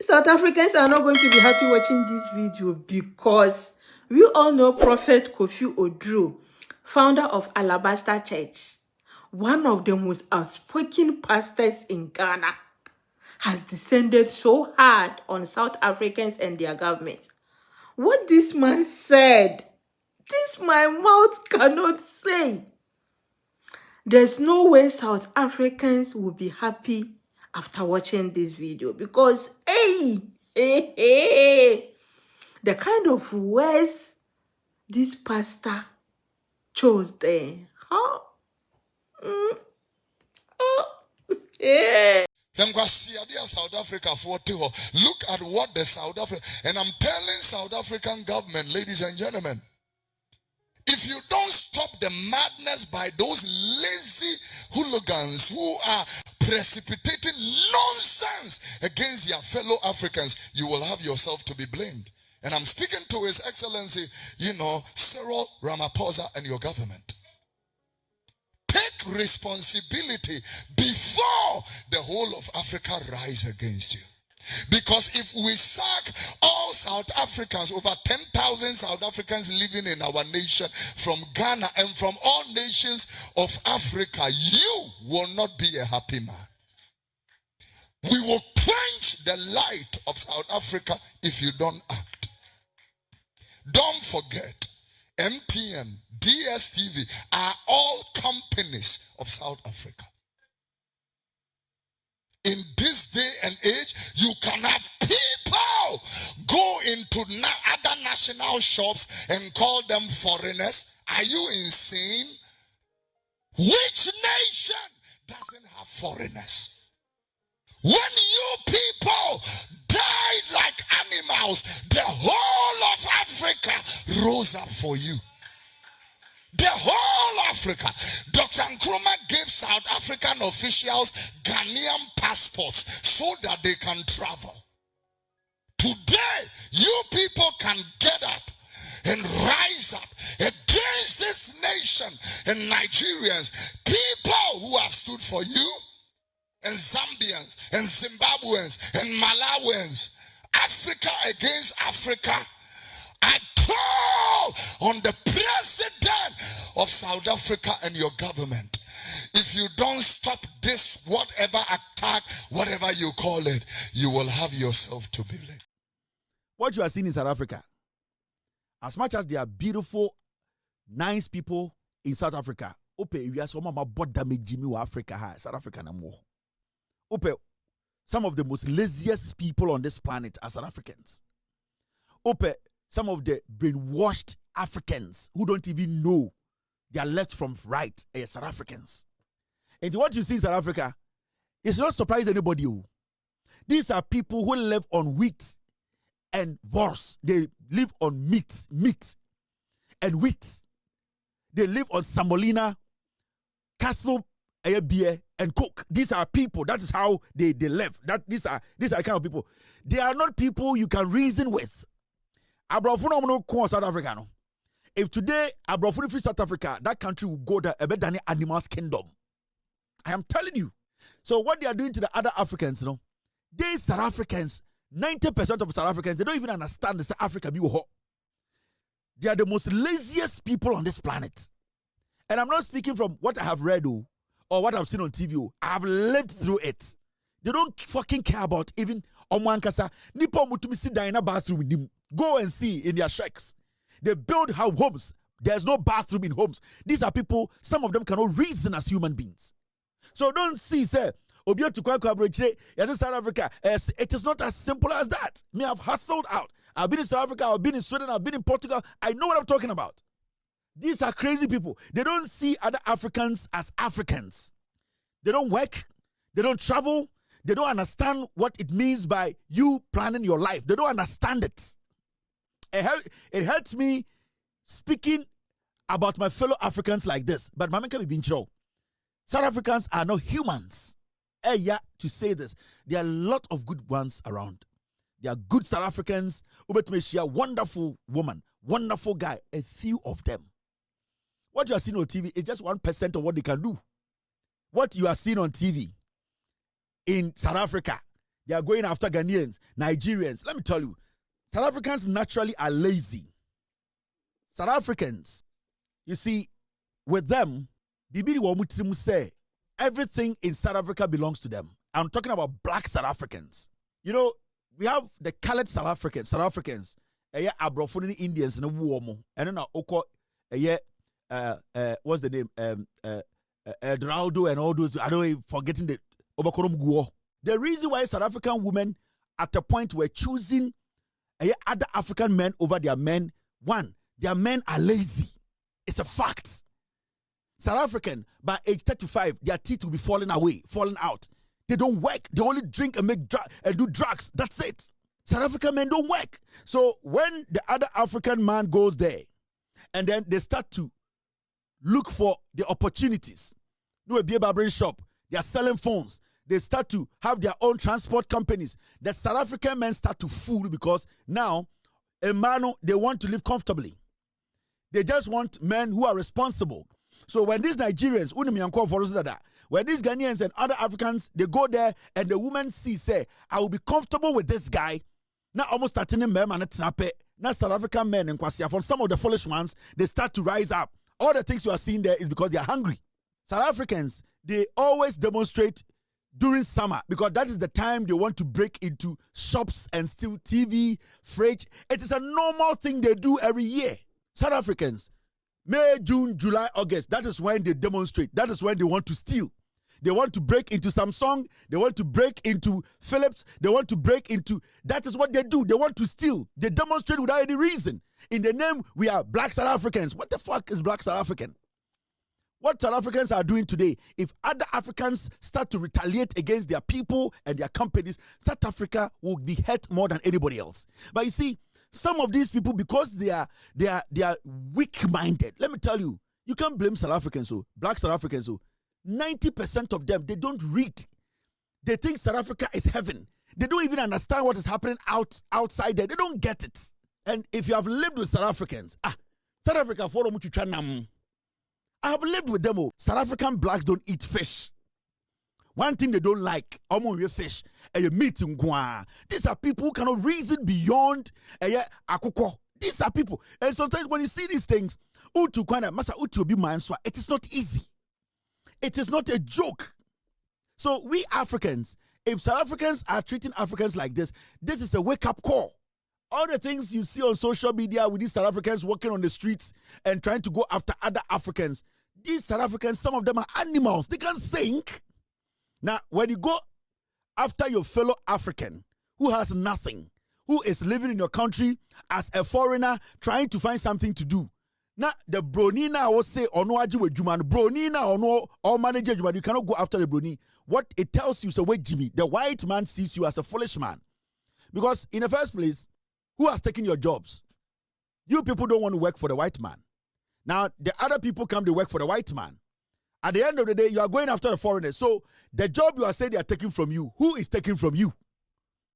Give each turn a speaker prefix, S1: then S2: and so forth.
S1: South Africans are not going to be happy watching this video because we all know Prophet Kofi Oduro, founder of Alabaster Church, one of the most outspoken pastors in Ghana, has descended so hard on South Africans and their government. What this man said, this my mouth cannot say. There's no way South Africans will be happy after watching this video because, the kind of words this pastor chose there. Huh?
S2: South Africa for look at what the South Africa, and I'm telling South African government, ladies and gentlemen, if you don't stop the madness by those lazy hooligans who are precipitating nonsense against their fellow Africans, you will have yourself to be blamed. And I'm speaking to His Excellency, Cyril Ramaphosa and your government. Take responsibility before the whole of Africa rise against you. Because if we sack all South Africans, over 10,000 South Africans living in our nation from Ghana and from all nations of Africa, you will not be a happy man. We will quench the light of South Africa if you don't act. Don't forget, MTN, DSTV are all companies of South Africa. In this day and age, you can have people go into other national shops and call them foreigners. Are you insane? Which nation doesn't have foreigners? When you people died like animals, the whole of Africa rose up for you. The whole Africa. Dr. Nkrumah gave South African officials Ghanaian passports so that they can travel. Today, you people can get up and rise up against this nation and Nigerians, people who have stood for you, and Zambians, and Zimbabweans, and Malawians. Africa against Africa. I call on the president of South Africa and your government. If you don't stop this, whatever attack, whatever you call it, you will have yourself to be blamed.
S3: What you are seeing in South Africa, as much as they are beautiful, nice people in South Africa, South Africa no more. Some of the most laziest people on this planet are South Africans. Some of the brainwashed Africans who don't even know their left from right are South Africans. And what you see in South Africa, it's not surprise anybody. These are people who live on wheat and wors. They live on meat and wheat. They live on samolina, castle, beer, and coke. These are people. That is how they live. These are the kind of people. They are not people you can reason with. South Africa. No. If today Abrafuni free South Africa, that country will go there a better than animals kingdom. I am telling you. So what they are doing to the other Africans, these South Africans, 90% of South Africans, they don't even understand the South Africa be hot. They are the most laziest people on this planet. And I'm not speaking from what I have read or what I've seen on TV. I have lived through it. They don't fucking care about even Omwankasa. Nipo mutumi sit down in a bathroom with them. Go and see in their shacks. They build homes. There's no bathroom in homes. These are people, some of them cannot reason as human beings. So don't see, say, yes, South Africa. It is not as simple as that. Me, I've hustled out. I've been in South Africa, I've been in Sweden, I've been in Portugal. I know what I'm talking about. These are crazy people. They don't see other Africans as Africans. They don't work. They don't travel. They don't understand what it means by you planning your life. They don't understand it. It hurts me speaking about my fellow Africans like this. But Mama can be South Africans are not humans. To say this, there are a lot of good ones around. There are good South Africans. Wonderful woman, wonderful guy. A few of them. What you are seeing on TV is just 1% of what they can do. What you are seeing on TV in South Africa, They are going after Ghanaians, Nigerians. Let me tell you, South Africans naturally are lazy. South Africans, you see, with them, Bibiri Wamutimu say everything in South Africa belongs to them. I'm talking about black South Africans. You know, we have the colored South Africans, Abrofuni Indians in a warm, and then Oko, what's the name? Oduro and all those. I don't even forgetting the Obakorom Guo. The reason why South African women at a point were choosing other African men over their men, one, their men are lazy. It's a fact. South African, by age 35, their teeth will be falling out. They don't work. They only drink and do drugs. That's it. South African men don't work. So when the other African man goes there, and then they start to look for the opportunities. No, a beer barbering shop. They are selling phones. They start to have their own transport companies. The South African men start to fool because now, they want to live comfortably. They just want men who are responsible. So when these Nigerians, when these Ghanaians and other Africans, they go there and the women say, I will be comfortable with this guy. Now almost starting in men and now South African men and from some of the foolish ones, they start to rise up. All the things you are seeing there is because they are hungry. South Africans, they always demonstrate during summer because that is the time they want to break into shops and steal TV, fridge. It is a normal thing they do every year. South Africans, May, June, July, August, that is when they demonstrate. That is when they want to steal. They want to break into Samsung. They want to break into Philips. They want to break into... That is what they do. They want to steal. They demonstrate without any reason. In the name, we are black South Africans. What the fuck is black South African? What South Africans are doing today, if other Africans start to retaliate against their people and their companies, South Africa will be hurt more than anybody else. But you see, some of these people, because they are weak-minded, let me tell you, you can't blame South Africans, so black South Africans, so 90% of them, they don't read. They think South Africa is heaven. They don't even understand what is happening outside there. They don't get it. And if you have lived with South Africans, South Africa, I have lived with them. South African blacks don't eat fish. One thing they don't like, fish, meat. These are people who cannot reason beyond akoko. These are people. And sometimes when you see these things, it is not easy. It is not a joke. So we Africans, if South Africans are treating Africans like this is a wake-up call. All the things you see on social media with these South Africans walking on the streets and trying to go after other Africans, these South Africans, some of them are animals. They can't think. Now, when you go after your fellow African who has nothing, who is living in your country as a foreigner trying to find something to do, now the Bronina will say, Onoaji with Juman, Bronina or manager Juman, you cannot go after the Broni. What it tells you is wait, Jimmy, the white man sees you as a foolish man. Because in the first place, who has taken your jobs? You people don't want to work for the white man. Now, the other people come to work for the white man. At the end of the day, you are going after the foreigners. So, the job you are saying they are taking from you, who is taking from you?